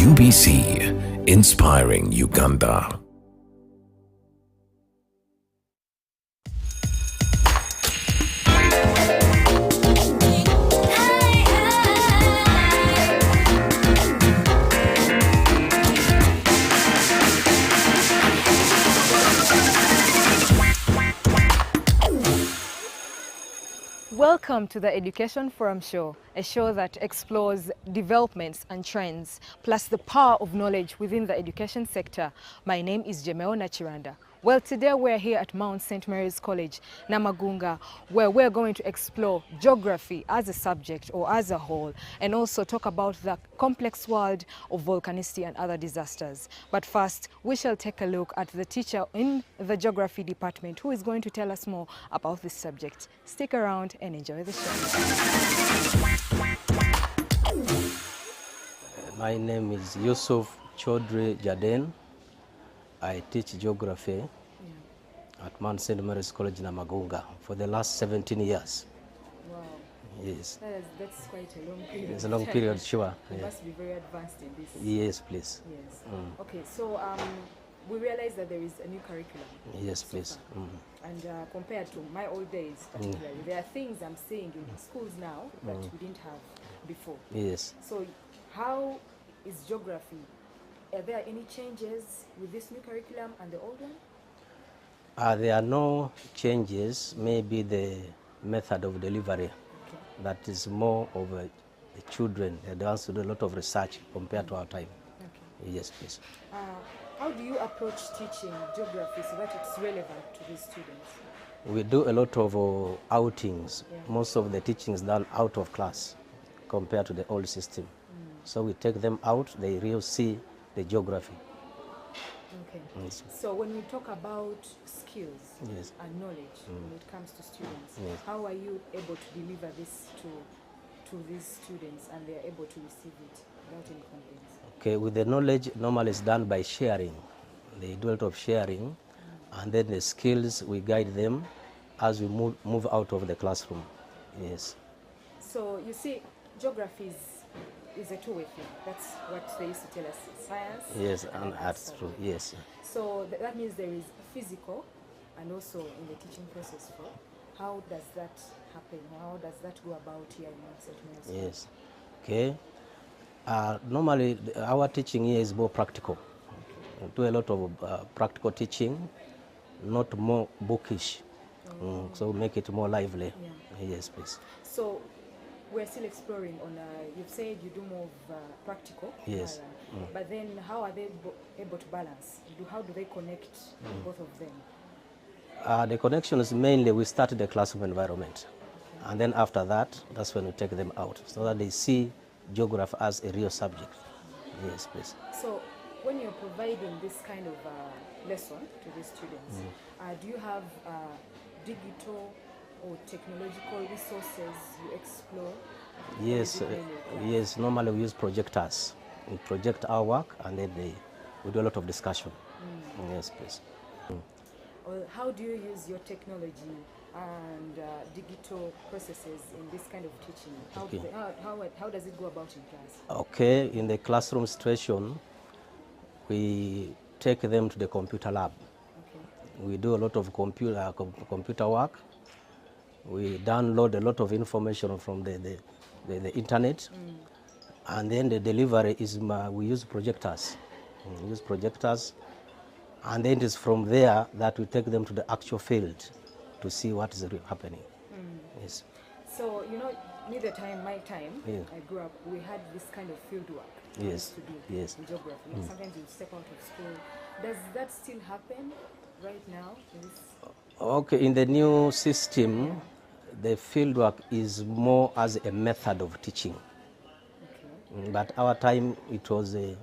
UBC, inspiring Uganda. Welcome to the Education Forum Show, a show that explores developments and trends, plus the power of knowledge within the education sector. My name is Jemeo Nachiranda. Well, today we're here at Mount St. Mary's College, Namagunga, where we're going to explore geography as a subject or as a whole, and also talk about the complex world of volcanicity and other disasters. But first, we shall take a look at the teacher in the geography department who is going to tell us more about this subject. Stick around and enjoy the show. My name is Yusuf Chaudhry Jaden. I teach geography at Mount St. Mary's College, Namagunga for the last 17 years. Wow. Yes. That's quite a long period. It's a long period, sure. You Yeah. must be very advanced in this. Yes, please. Yes. Okay, so we realize that there is a new curriculum. Yes, so please. far. And compared to my old days, particularly, there are things I'm seeing in schools now that we didn't have before. Yes. So how is geography? Are there any changes with this new curriculum and the old one? There are no changes, maybe the method of delivery. Okay. That is more of the children. They want to do a lot of research compared to our time. Okay. Yes, please. How do you approach teaching geography so that it's relevant to these students? We do a lot of outings. Yeah. Most of the teaching is done out of class compared to the old system. So we take them out, they really see the geography. Okay. Yes. So when we talk about skills Yes. and knowledge when it comes to students, Yes. how are you able to deliver this to these students and they are able to receive it without any complaints? Okay, with the knowledge, normally it's done by sharing. They do a lot of sharing, and then the skills, we guide them as we move out of the classroom. Yes. So you see, geography is a two-way thing. That's what they used to tell us, science. Yes, and then that's true. Yes. So that means there is physical and also in the teaching process. How does that happen? How does that go about here in Mount St. Mary's? Yes. Okay. Normally, our teaching here is more practical. We do a lot of practical teaching, not more bookish. So make it more lively. Yeah. Yes, please. So we're still exploring on, you've said you do more of practical. Yes. But then how are they able to balance? How do they connect both of them? The connection is mainly we start the classroom environment. And then after that, that's when we take them out so that they see geography as a real subject. Yes, please. So when you're providing this kind of lesson to these students, do you have digital or technological resources you explore? Yes, yes. Normally we use projectors. We project our work and then we do a lot of discussion. Yes, please. Or how do you use your technology and digital processes in this kind of teaching? How does it go about in class? Okay, in the classroom situation, we take them to the computer lab. Okay. We do a lot of computer work. We download a lot of information from the internet. And then the delivery is, we use projectors. We use projectors. And then it is from there that we take them to the actual field to see what is happening. Yes. So, my time, Yeah. I grew up, we had this kind of field work we Yes. used to do Yes. in geography. Sometimes you step out of school. Does that still happen right now? Okay, in the new system, the field work is more as a method of teaching. Okay. But our time, it was a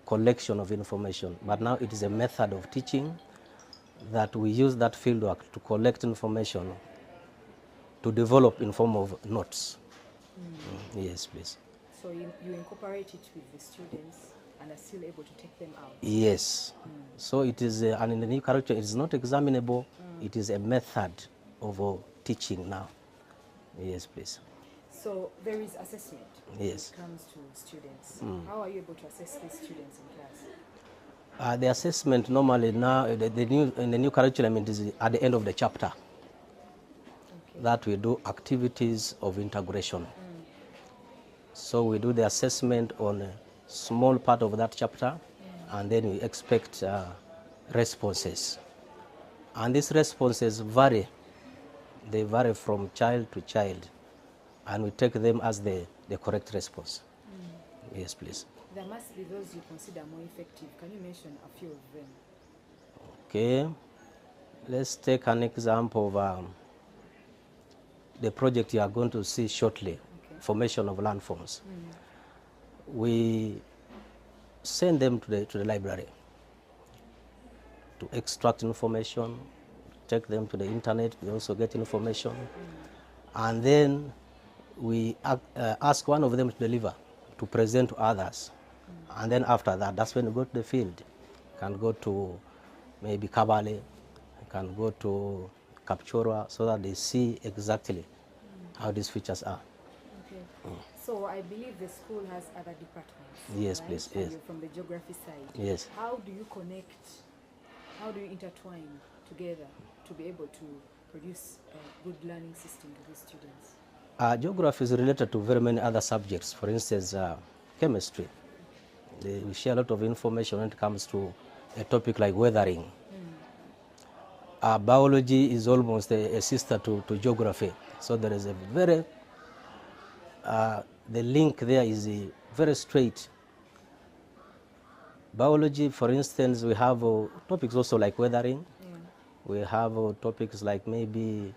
collection of information. But now it is a method of teaching that we use that fieldwork to collect information to develop in form of notes. Yes, please. So you incorporate it with the students and are still able to take them out? Yes. So it is, and in the new curriculum, it is not examinable. It is a method of teaching now. Yes, please. So there is assessment Yes. when it comes to students. How are you able to assess these students in class? The assessment normally now, in the new curriculum, it is at the end of the chapter Okay. that we do activities of integration. So we do the assessment on a small part of that chapter, and then we expect responses. And these responses vary. They vary from child to child, and we take them as the correct response. Yes, please. There must be those you consider more effective. Can you mention a few of them? Okay, let's take an example of the project you are going to see shortly, Okay. formation of landforms. We send them to the library to extract information, take them to the internet, we also get information, and then we ask one of them to deliver, to present to others. And then after that, that's when you go to the field. You can go to maybe Kabale, you can go to Kapchorwa, so that they see exactly how these features are. Okay. So I believe the school has other departments. Yes, right? please, And yes. you're from the geography side. Yes. How do you connect? How do you intertwine together to be able to produce a good learning system to the students? Geography is related to very many other subjects. For instance, chemistry. We share a lot of information when it comes to a topic like weathering. Biology is almost a sister to geography. So there is a very, the link there is very straight. Biology, for instance, we have topics also like weathering. We have topics like maybe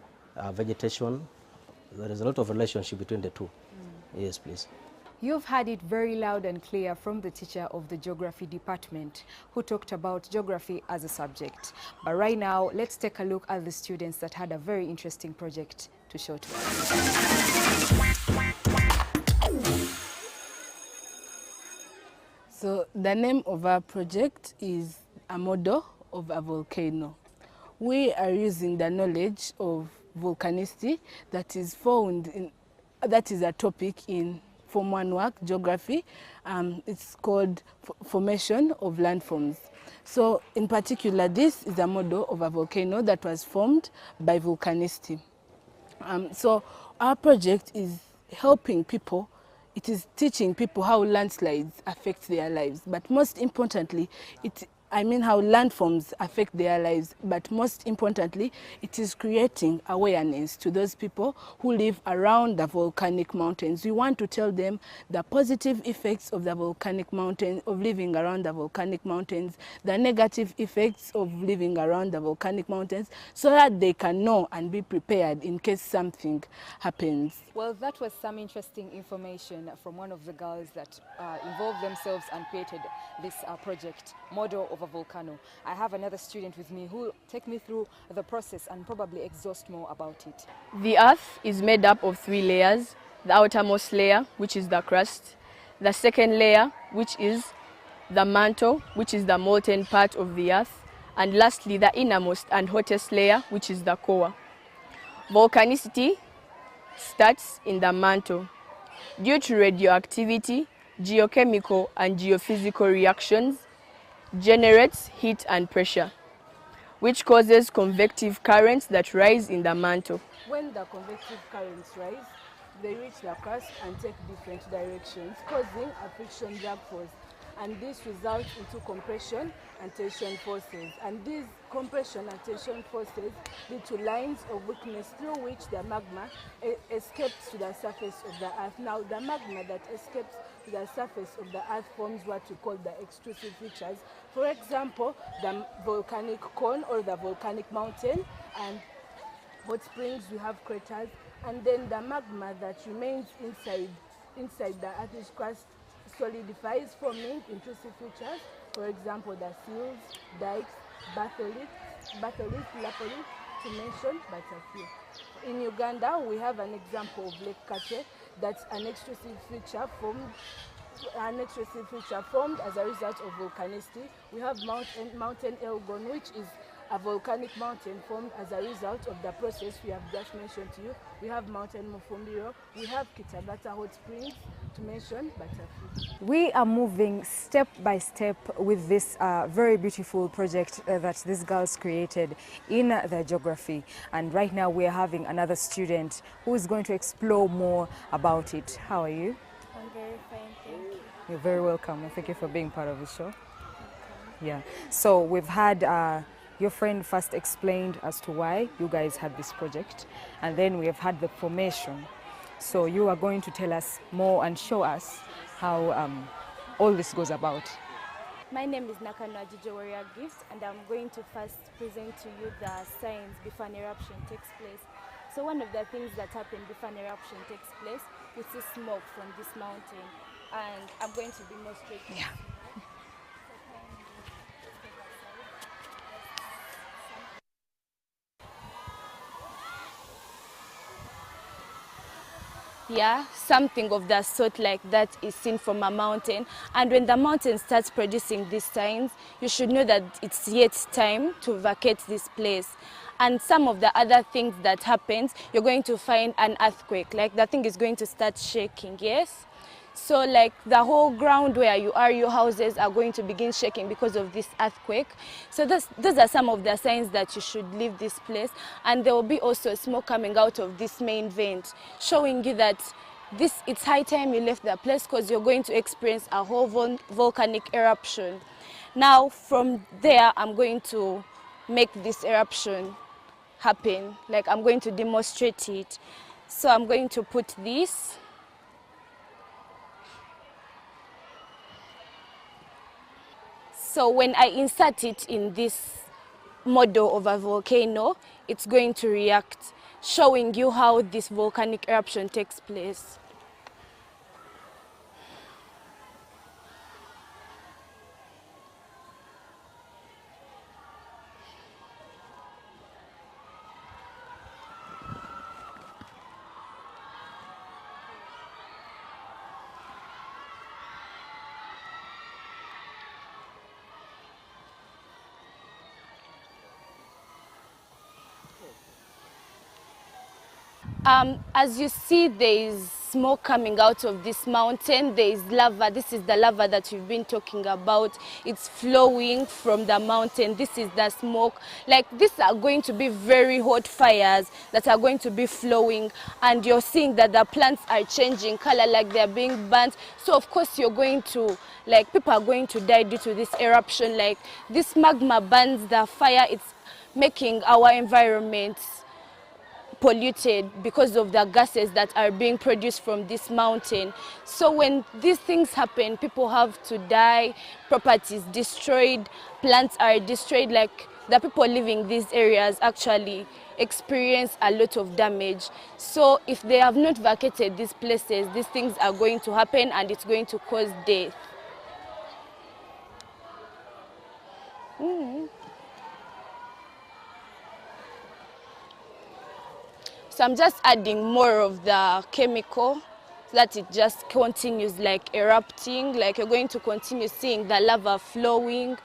vegetation. There is a lot of relationship between the two. Yes, please. You've heard it very loud and clear from the teacher of the geography department who talked about geography as a subject. But right now, let's take a look at the students that had a very interesting project to show to us. So the name of our project is a model of a volcano. We are using the knowledge of volcanicity that is found in, that is a topic in Form 1 work, geography. It's called formation of landforms. So in particular, this is a model of a volcano that was formed by volcanicity. So our project is helping people. It is teaching people how landslides affect their lives, but most importantly, how landforms affect their lives, but most importantly, it is creating awareness to those people who live around the volcanic mountains. We want to tell them the positive effects of the volcanic mountain, of living around the volcanic mountains, the negative effects of living around the volcanic mountains, so that they can know and be prepared in case something happens. Well, that was some interesting information from one of the girls that involved themselves and created this project, Model of a Volcano. I have another student with me who will take me through the process and probably exhaust more about it. The earth is made up of 3 layers. The outermost layer, which is the crust. The second layer, which is the mantle, which is the molten part of the earth. And lastly, the innermost and hottest layer, which is the core. Volcanicity starts in the mantle. Due to radioactivity, geochemical and geophysical reactions, generates heat and pressure, which causes convective currents that rise in the mantle. When the convective currents rise, they reach the crust and take different directions, causing a friction drag force. And this results into compression and tension forces. And these compression and tension forces lead to lines of weakness through which the magma escapes to the surface of the earth. Now, the magma that escapes to the surface of the earth forms what we call the extrusive features. For example, the volcanic cone or the volcanic mountain, and hot springs, we have craters, and then the magma that remains inside the earth's crust solidifies, forming intrusive features. For example, the seals, dikes, batholiths, lapoliths, to mention but a few. In Uganda, we have an example of Lake Kate that's an extrusive feature formed as a result of volcanicity. We have Mountain Elgon, which is a volcanic mountain formed as a result of the process we have just mentioned to you. We have Mountain Mufumbiro, we have Kitabata Hot Springs, to mention but a few. We are moving step by step with this very beautiful project that these girls created in their geography. And right now we are having another student who is going to explore more about it. How are you? I'm very fine, thank you. You're very welcome, and thank you for being part of the show. Yeah. So we've had your friend first explained as to why you guys had this project, and then we have had the formation. So you are going to tell us more and show us how all this goes about. My name is Nakano Ajijo Warrior Gift, and I'm going to first present to you the signs before an eruption takes place. So one of the things that happen before an eruption takes place, we see smoke from this mountain, and I'm going to demonstrate. Yeah. Yeah, something of that sort like that is seen from a mountain. And when the mountain starts producing these signs, you should know that it's yet time to vacate this place. And some of the other things that happens, you're going to find an earthquake, like the thing is going to start shaking, yes? So like the whole ground where you are, your houses are going to begin shaking because of this earthquake. So those are some of the signs that you should leave this place. And there will be also smoke coming out of this main vent, showing you that it's high time you left the place because you're going to experience a whole volcanic eruption. Now from there, I'm going to make this eruption happen. Like I'm going to demonstrate it. So I'm going to put this. So when I insert it in this model of a volcano, it's going to react, showing you how this volcanic eruption takes place. As you see, there is smoke coming out of this mountain. There is lava. This is the lava that we've been talking about. It's flowing from the mountain. This is the smoke. Like these are going to be very hot fires that are going to be flowing, and you're seeing that the plants are changing color, like they're being burnt. So of course you're going to, like, people are going to die due to this eruption. Like this magma burns the fire. It's making our environment polluted because of the gases that are being produced from this mountain. So when these things happen, people have to die, properties destroyed, plants are destroyed. Like the people living these areas actually experience a lot of damage. So if they have not vacated these places, these things are going to happen and it's going to cause death. So I'm just adding more of the chemical so that it just continues like erupting, like you're going to continue seeing the lava flowing.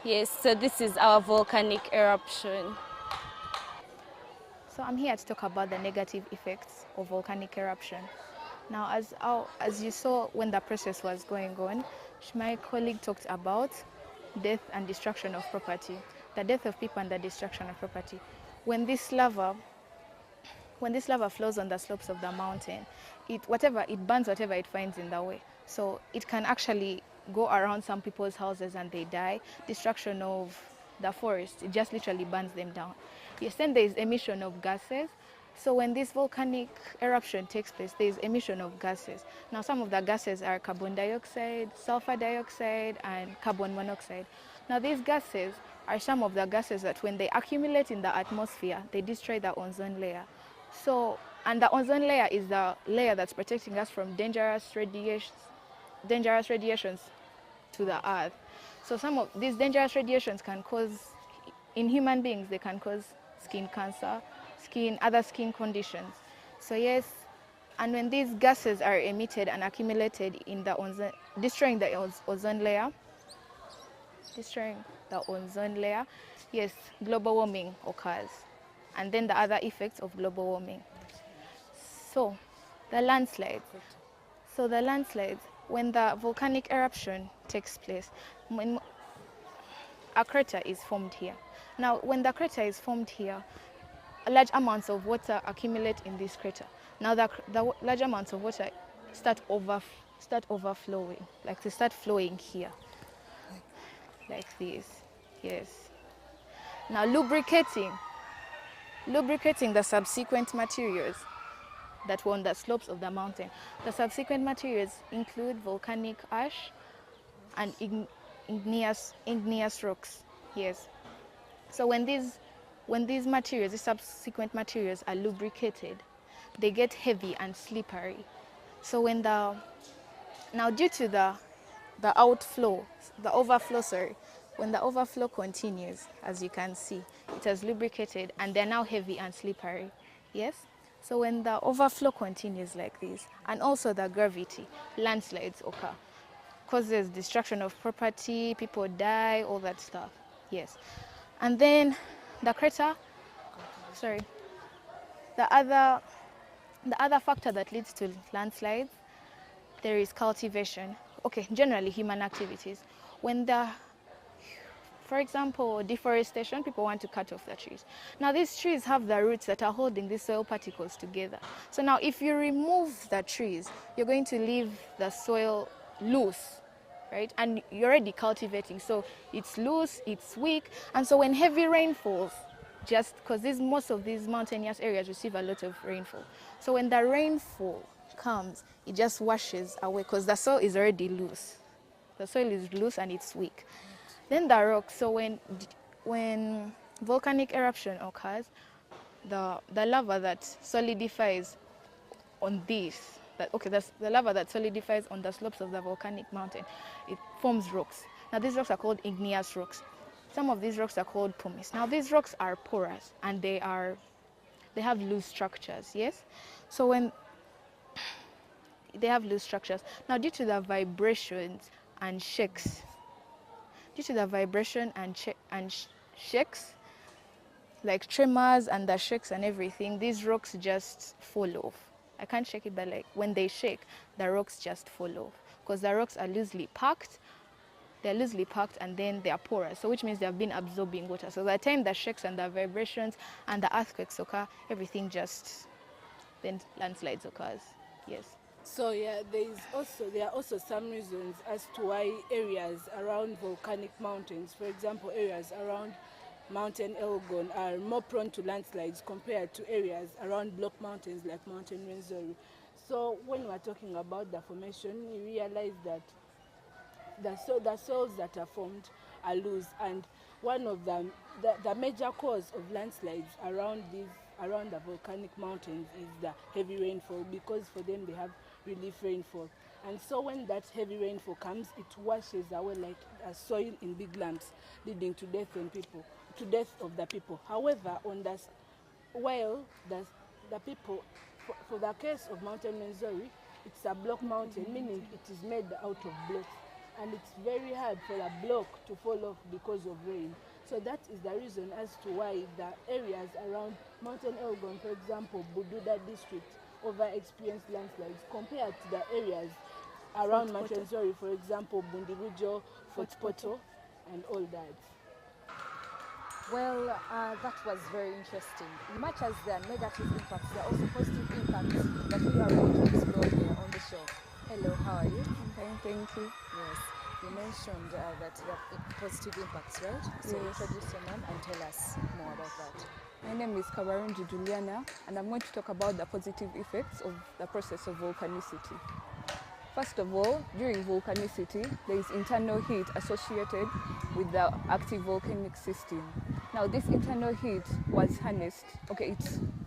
Yes, so this is our volcanic eruption. So I'm here to talk about the negative effects of volcanic eruption. Now, as you saw when the process was going on, my colleague talked about death and destruction of property, the death of people and the destruction of property. When this lava flows on the slopes of the mountain, it burns whatever it finds in the way. So it can actually go around some people's houses and they die. Destruction of the forest, it just literally burns them down. Yes, then there is emission of gases. So when this volcanic eruption takes place, there is emission of gases. Now some of the gases are carbon dioxide, sulfur dioxide, and carbon monoxide. Now these gases are some of the gases that when they accumulate in the atmosphere, they destroy the ozone layer. So, and the ozone layer is the layer that's protecting us from dangerous radiations to the earth. So some of these dangerous radiations can cause, in human beings, they can cause skin cancer, other skin conditions. So yes, and when these gases are emitted and accumulated in the ozone, destroying the ozone layer, yes, global warming occurs. And then the other effects of global warming. So the landslides. So the landslides, when the volcanic eruption takes place, when a crater is formed here. Now, when the crater is formed here, large amounts of water accumulate in this crater. Now, the large amounts of water start overflowing, like they start flowing here, like this. Yes. Now, lubricating the subsequent materials that were on the slopes of the mountain. The subsequent materials include volcanic ash and igneous rocks. Yes. So when these materials, the subsequent materials, are lubricated, they get heavy and slippery. So when due to the overflow, when the overflow continues, as you can see, it has lubricated and they're now heavy and slippery. Yes. So when the overflow continues like this, and also the gravity, landslides occur, causes destruction of property, people die, all that stuff. Yes. And then the other factor that leads to landslides, there is cultivation. Okay, generally human activities. For example, deforestation, people want to cut off the trees. Now, these trees have the roots that are holding these soil particles together. So now, if you remove the trees, you're going to leave the soil loose, right? And you're already cultivating, so it's loose, it's weak. And so when heavy rain falls, just because most of these mountainous areas receive a lot of rainfall. So when the rainfall comes, it just washes away because the soil is already loose. The soil is loose and it's weak. Then the rocks, so when volcanic eruption occurs, the lava that solidifies on that's the lava that solidifies on the slopes of the volcanic mountain, it forms rocks. Now these rocks are called igneous rocks. Some of these rocks are called pumice. Now these rocks are porous and they have loose structures, yes? So when they have loose structures, now due to the vibrations and shakes, shakes, like tremors and the shakes and everything, these rocks just fall off. I can't shake it, but like when they shake, the rocks just fall off because the rocks are loosely packed. They're loosely packed and then they are porous, so which means they have been absorbing water. So by the time the shakes and the vibrations and the earthquakes occur, everything then landslides occurs. Yes. So yeah, there are also some reasons as to why areas around volcanic mountains, for example, areas around Mountain Elgon, are more prone to landslides compared to areas around block mountains like Mountain Rwenzori. So when we're talking about the formation, we realize that the soils that are formed are loose, and one of them, the major cause of landslides around the volcanic mountains is the heavy rainfall, because for them they have relief rainfall. And so when that heavy rainfall comes, it washes away like a soil in big lumps, leading to death of the people. However, the people, for the case of Mountain Rwenzori, it's a block mountain, meaning it is made out of blocks, and it's very hard for a block to fall off because of rain. So that is the reason as to why the areas around Mountain Elgon, for example, Bududa district, over-experienced landslides compared to the areas around Mountain Rwenzori, for example, Bundirujo, Fort Poto, and all that. Well, that was very interesting. Much as there are negative impacts, there are also positive impacts that we are going to explore here on the show. Hello, how are you? I'm fine, thank you. Yes, you mentioned that there are positive impacts, right? So Yes. introduce your name and tell us more about that. My name is Kabarunji Juliana, and I'm going to talk about the positive effects of the process of volcanicity. First of all, during volcanicity, there is internal heat associated with the active volcanic system. Now, this internal heat it's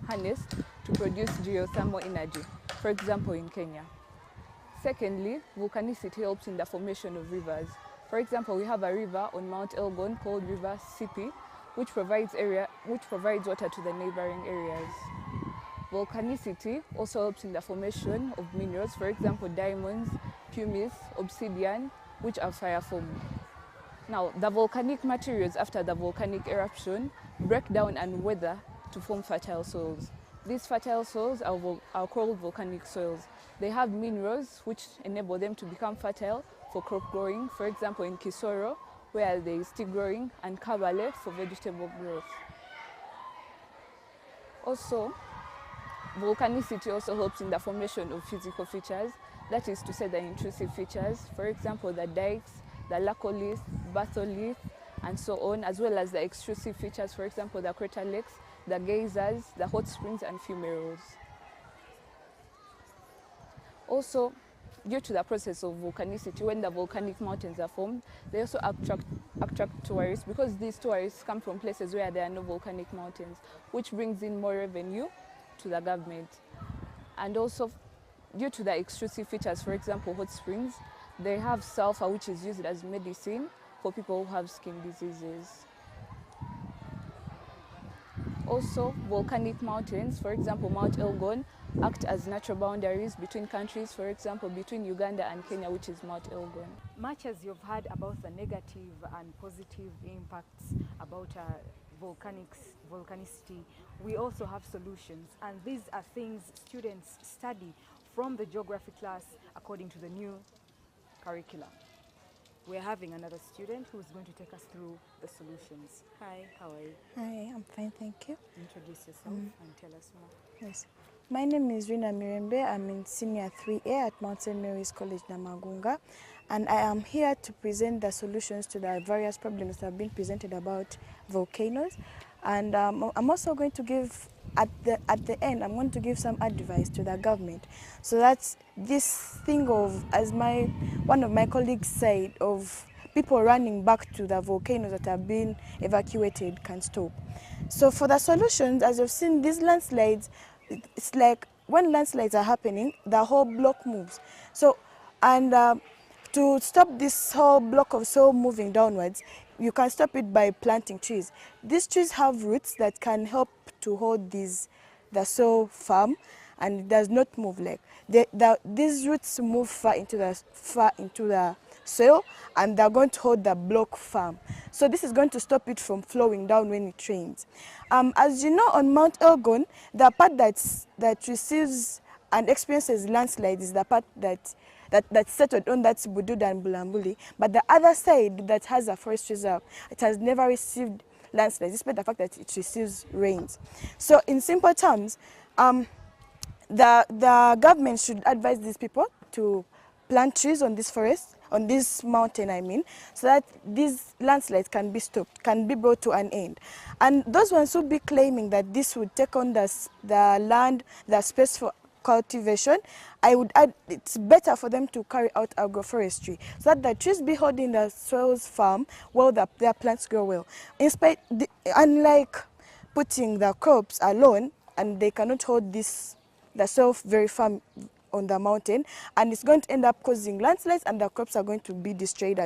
harnessed to produce geothermal energy, for example, in Kenya. Secondly, volcanicity helps in the formation of rivers. For example, we have a river on Mount Elgon called River Sipi, which provides water to the neighboring areas. Volcanicity also helps in the formation of minerals, for example, diamonds, pumice, obsidian, which are fire formed. Now, the volcanic materials after the volcanic eruption break down and weather to form fertile soils. These fertile soils are called volcanic soils. They have minerals which enable them to become fertile for crop growing, for example in Kisoro, where there is tea growing, and Kabale for vegetable growth. Also, volcanicity also helps in the formation of physical features, that is to say the intrusive features, for example the dikes, the laccolith, batholith, and so on, as well as the extrusive features, for example the crater lakes, the geysers, the hot springs, and fumaroles. Also, due to the process of volcanicity, when the volcanic mountains are formed, they also attract tourists, because these tourists come from places where there are no volcanic mountains, which brings in more revenue to the government. And also, due to the extrusive features, for example, hot springs, they have sulfur, which is used as medicine for people who have skin diseases. Also, volcanic mountains, for example, Mount Elgon, act as natural boundaries between countries, for example, between Uganda and Kenya, which is Mount Elgon. Much as you've heard about the negative and positive impacts about volcanicity, we also have solutions, and these are things students study from the geography class according to the new curriculum. We're having another student who's going to take us through the solutions. Hi, how are you? Hi, I'm fine, thank you. Introduce yourself and tell us more. Yes. My name is Rina Mirembe. I'm in Senior 3A at Mount St. Mary's College, Namagunga, and I am here to present the solutions to the various problems that have been presented about volcanoes. And I'm also going to give, at the end, I'm going to give some advice to the government, so that this thing of, as one of my colleagues said, of people running back to the volcanoes that have been evacuated can stop. So for the solutions, as you've seen, these landslides, it's like when landslides are happening, the whole block moves. So, and to stop this whole block of soil moving downwards, you can stop it by planting trees. These trees have roots that can help to hold the soil firm, and it does not move. Like these roots move far into the soil, and they're going to hold the block firm. So this is going to stop it from flowing down when it rains. As you know, on Mount Elgon, the part that receives and experiences landslides is the part that's settled on, that's Bududa and Bulambuli. But the other side that has a forest reserve, it has never received landslides, despite the fact that it receives rains. So in simple terms, the government should advise these people to plant trees on this forest, on this mountain, I mean, so that these landslides can be stopped, can be brought to an end. And those ones who be claiming that this would take on the land, the space for cultivation, I would add it's better for them to carry out agroforestry, so that the trees be holding the soils firm while their plants grow well. Unlike putting the crops alone, and they cannot hold the soil very firm on the mountain, and it's going to end up causing landslides, and the crops are going to be destroyed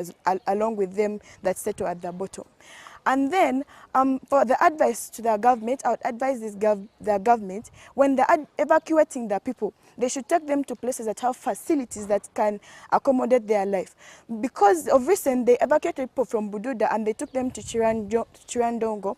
along with them that settle at the bottom. And then for the advice to the government, I would advise the government, when they're evacuating the people, they should take them to places that have facilities that can accommodate their life. Because of recent, they evacuated people from Bududa and they took them to Chirandongo.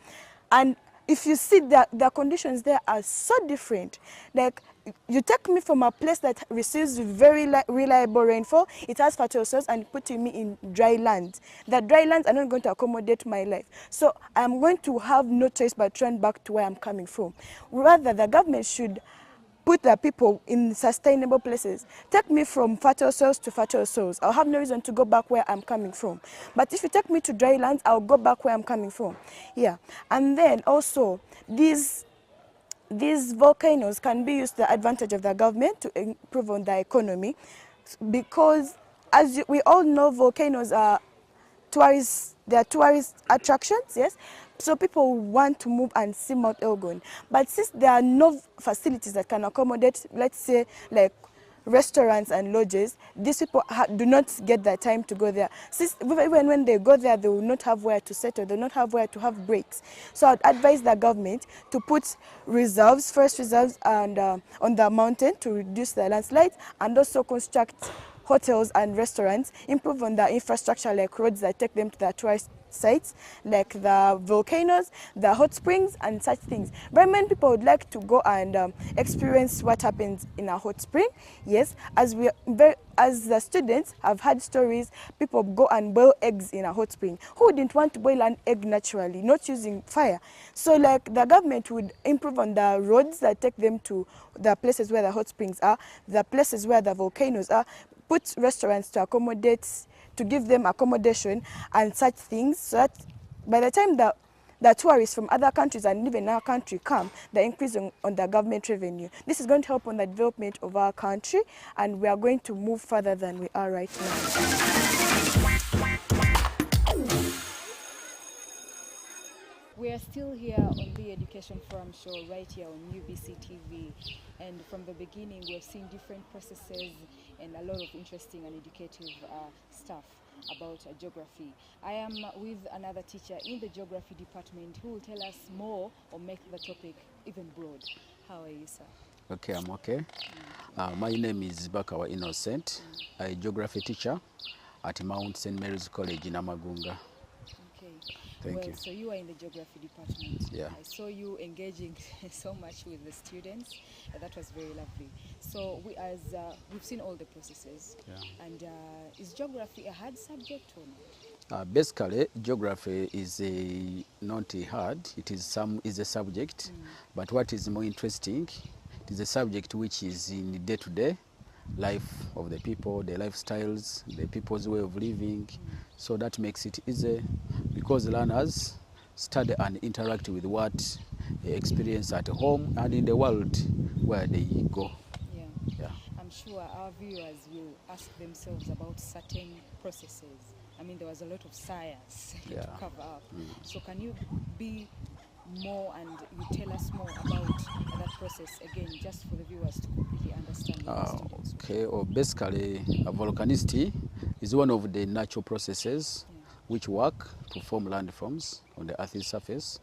And if you see the conditions there are so different. Like, you take me from a place that receives very reliable rainfall, it has fertile soils, and putting me in dry lands. The dry lands are not going to accommodate my life. So I'm going to have no choice but turn back to where I'm coming from. Rather, the government should put the people in sustainable places. Take me from fertile soils to fertile soils. I'll have no reason to go back where I'm coming from. But if you take me to dry lands, I'll go back where I'm coming from. Yeah. And then also, these volcanoes can be used to the advantage of the government to improve on the economy, because as we all know, volcanoes are tourist attractions, yes? So people want to move and see Mount Elgon. But since there are no facilities that can accommodate, let's say, like restaurants and lodges, these people do not get the time to go there. Since even when they go there, they will not have where to settle, they will not have where to have breaks. So I'd advise the government to put reserves, forest reserves, and on the mountain to reduce the landslides, and also construct hotels and restaurants, improve on the infrastructure like roads that take them to the tourist sites, like the volcanoes, the hot springs, and such things. Very many people would like to go and experience what happens in a hot spring. Yes, as the students have had stories, people go and boil eggs in a hot spring. Who wouldn't want to boil an egg naturally, not using fire? So like the government would improve on the roads that take them to the places where the hot springs are, the places where the volcanoes are, put restaurants to accommodate, to give them accommodation and such things, so that by the time the tourists from other countries and even our country come, the increase on the government revenue. This is going to help on the development of our country, and we are going to move further than we are right now. We are still here on the Education Forum show right here on UBC TV, and from the beginning we have seen different processes and a lot of interesting and educative stuff about geography. I am with another teacher in the geography department who will tell us more or make the topic even broad. How are you, sir? Okay, I'm okay. My name is Bakawa Innocent, a geography teacher at Mount St. Mary's College in Amagunga. Thank you. So you are in the geography department. Yeah. I saw you engaging so much with the students. That was very lovely. So we've seen all the processes. Yeah. And is geography a hard subject or not? Basically, geography is not hard. It is a subject, but what is more interesting, it is a subject which is in the day-to-day life of the people, the lifestyles, the people's way of living. So that makes it easy because learners study and interact with what they experience at home and in the world where they go. Yeah. I'm sure our viewers will ask themselves about certain processes. I mean, there was a lot of science to cover up. So can you be more and you tell us more about that process again, just for the viewers to completely understand? Okay, basically, volcanicity is one of the natural processes which work to form landforms on the Earth's surface.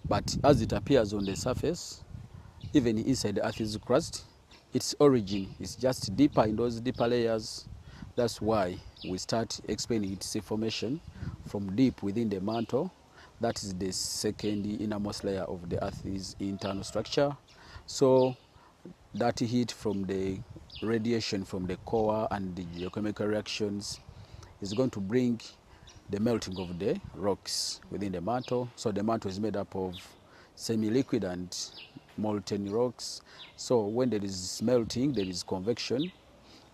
But as it appears on the surface, even inside the Earth's crust, its origin is just deeper in those deeper layers. That's why we start explaining its formation from deep within the mantle. That is the second innermost layer of the Earth's internal structure. So that heat from the radiation from the core and the geochemical reactions is going to bring the melting of the rocks within the mantle. So the mantle is made up of semi-liquid and molten rocks. So when there is melting, there is convection.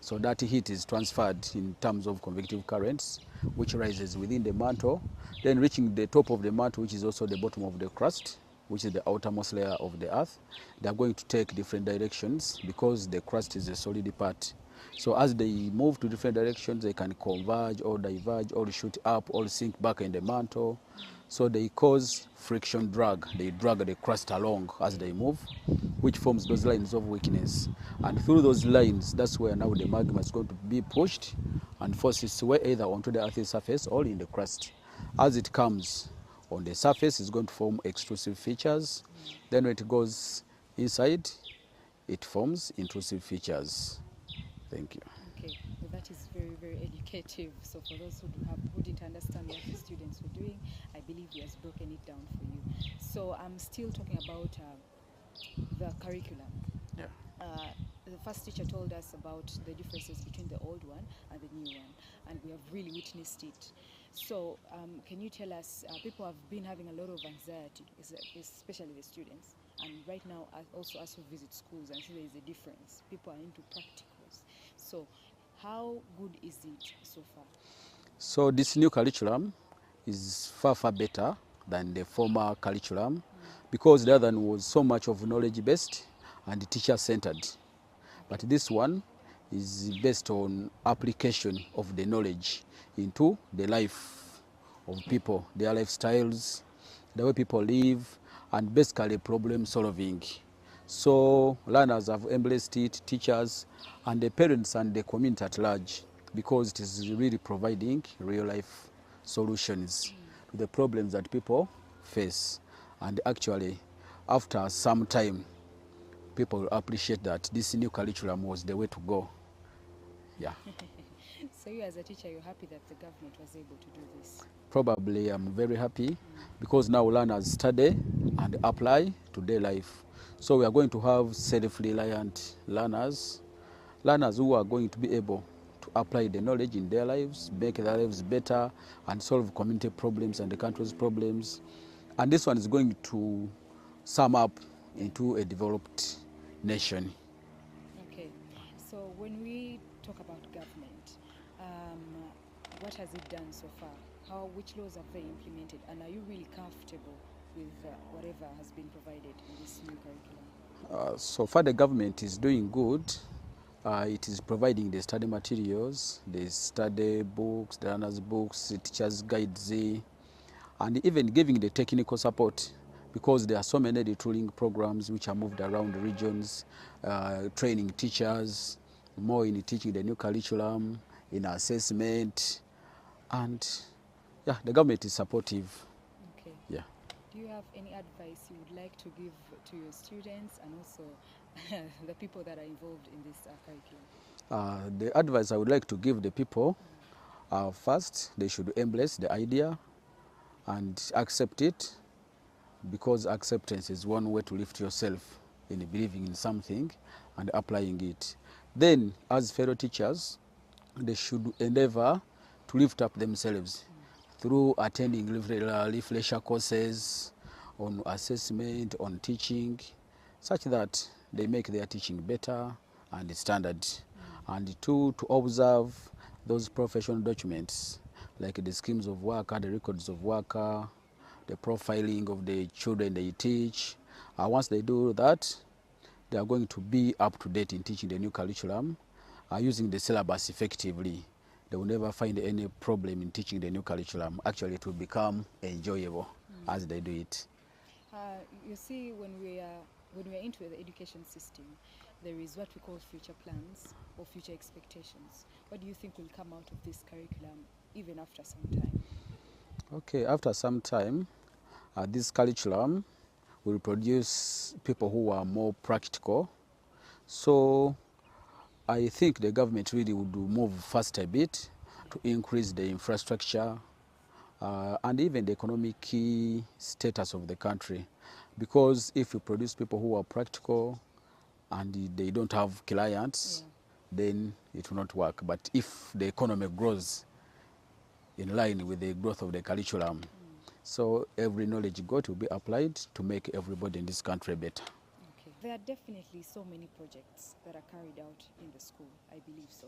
So that heat is transferred in terms of convective currents, which rises within the mantle, then reaching the top of the mantle, which is also the bottom of the crust, which is the outermost layer of the Earth. They are going to take different directions because the crust is a solid part. So as they move to different directions, they can converge or diverge or shoot up or sink back in the mantle. So they cause friction drag. They drag the crust along as they move, which forms those lines of weakness. And through those lines, that's where now the magma is going to be pushed and forced its way either onto the Earth's surface or in the crust. As it comes on the surface, it's going to form extrusive features. Then when it goes inside, it forms intrusive features. Thank you. Okay, well, that is very, very educative. So for those who didn't understand what the students were doing, I believe he has broken it down for you. So I'm still talking about the curriculum. Yeah. The first teacher told us about the differences between the old one and the new one, and we have really witnessed it. So can you tell us, people have been having a lot of anxiety, especially the students, and right now also as who visit schools and see there is a difference. People are into practicals. So how good is it so far? So this new curriculum is far, far better than the former curriculum because the other one was so much of knowledge-based and teacher-centered. But this one is based on application of the knowledge into the life of people, their lifestyles, the way people live, and basically problem solving. So learners have embraced it, teachers and the parents and the community at large, because it is really providing real life solutions to the problems that people face. And actually, after some time, people appreciate that this new curriculum was the way to go. Yeah. So you as a teacher, you're happy that the government was able to do this? Probably I'm very happy because now learners study and apply to their life. So we are going to have self-reliant learners, learners who are going to be able to apply the knowledge in their lives, make their lives better and solve community problems and the country's problems. And this one is going to sum up into a developed nation. Okay, so when we talk about government, what has it done so far? Which laws have they implemented, and are you really comfortable with whatever has been provided in this new curriculum? So far the government is doing good. It is providing the study materials, the study books, the learners' books, the teachers' guides, and even giving the technical support, because there are so many retooling programs which are moved around the regions, training teachers, more in teaching the new curriculum, in assessment, and yeah, the government is supportive. Okay. Yeah. Do you have any advice you would like to give to your students and also the people that are involved in this curriculum? The advice I would like to give the people, first, they should embrace the idea and accept it, because acceptance is one way to lift yourself in believing in something and applying it. Then, as fellow teachers, they should endeavor to lift up themselves through attending refresher courses on assessment, on teaching, such that they make their teaching better and standard. And two, to observe those professional documents, like the schemes of work, the records of work, the profiling of the children they teach. Once they do that, they are going to be up to date in teaching the new curriculum, using the syllabus effectively. They will never find any problem in teaching the new curriculum. Actually, it will become enjoyable as they do it. You see, when we are into the education system, there is what we call future plans or future expectations. What do you think will come out of this curriculum even after some time? Okay, after some time, this curriculum will produce people who are more practical. So I think the government really would move fast a bit to increase the infrastructure and even the economic status of the country. Because if you produce people who are practical and they don't have clients, then it will not work. But if the economy grows in line with the growth of the curriculum, so every knowledge got will be applied to make everybody in this country better. Okay. There are definitely so many projects that are carried out in the school, I believe so.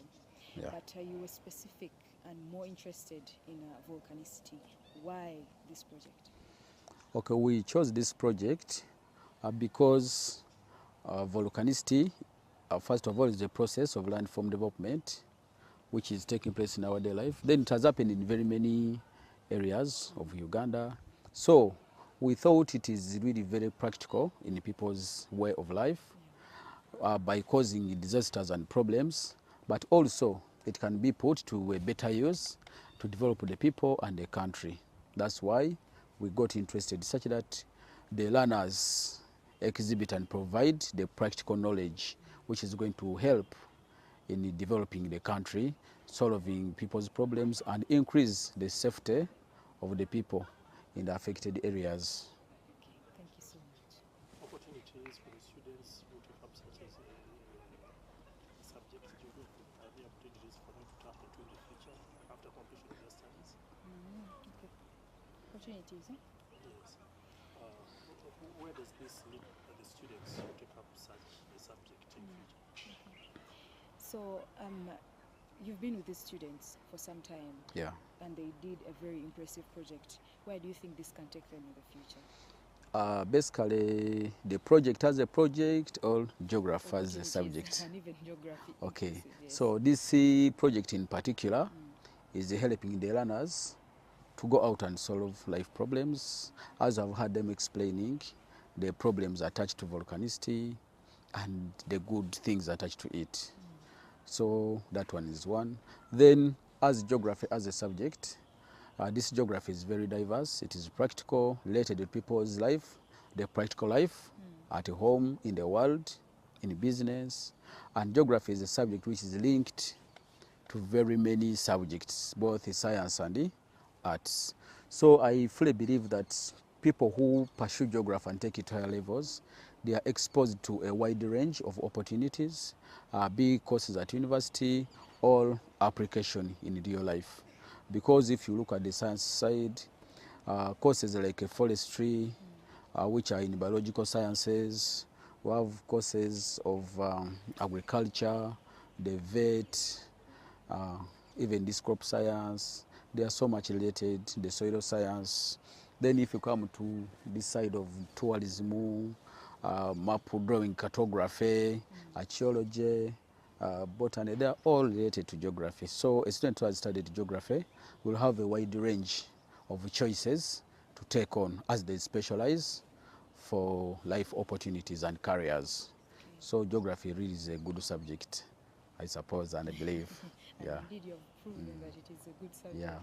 Yeah. But you were specific and more interested in volcanicity. Why this project? Okay, we chose this project because volcanicity, first of all, is the process of landform development, which is taking place in our daily life. Then it has happened in very many areas of Uganda. So we thought it is really very practical in people's way of life by causing disasters and problems, but also it can be put to a better use to develop the people and the country. That's why we got interested, such that the learners exhibit and provide the practical knowledge which is going to help in developing the country, solving people's problems, and increase the safety of the people in the affected areas. Okay, thank you so much. Opportunities for the students who take up such as subjects, do you think are there opportunities for them to tap into in the future after completion of their studies? Okay. Opportunities, eh? Yes. Where does this lead the students who take up such a subject in future? Okay. So you've been with these students for some time. Yeah. And they did a very impressive project. Where do you think this can take them in the future? Basically, the project as a project or geography as a subject? And even geography. Okay, Yes. so this project in particular is helping the learners to go out and solve life problems, as I've heard them explaining the problems attached to volcanicity, and the good things attached to it. So that one is one. Then as geography as a subject, this geography is very diverse. It is practical, related to people's life, their practical life, at home, in the world, in business. And geography is a subject which is linked to very many subjects, both science and arts. So I fully believe that people who pursue geography and take it to higher levels, they are exposed to a wide range of opportunities, be it courses at university or application in real life. Because if you look at the science side, courses like forestry, which are in biological sciences, we have courses of agriculture, the vet, even this crop science. They are so much related, the soil science. Then if you come to this side of tourism, map drawing, cartography, archaeology, botany, they are all related to geography. So a student who has studied geography will have a wide range of choices to take on as they specialize for life opportunities and careers. So geography really is a good subject, I suppose, and I believe. Yeah. Indeed, you have proven that it is a good subject. Yeah.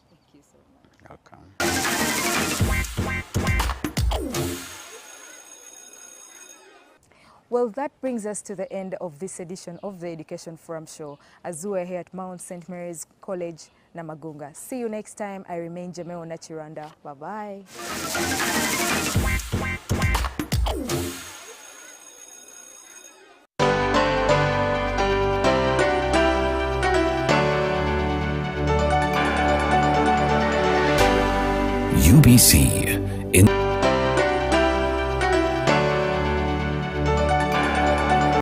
Thank you so much. Welcome. Well, that brings us to the end of this edition of the Education Forum Show, as we are here at Mount St. Mary's College, Namagunga. See you next time. I remain Jemeo Nachiranda. Bye-bye. UBC in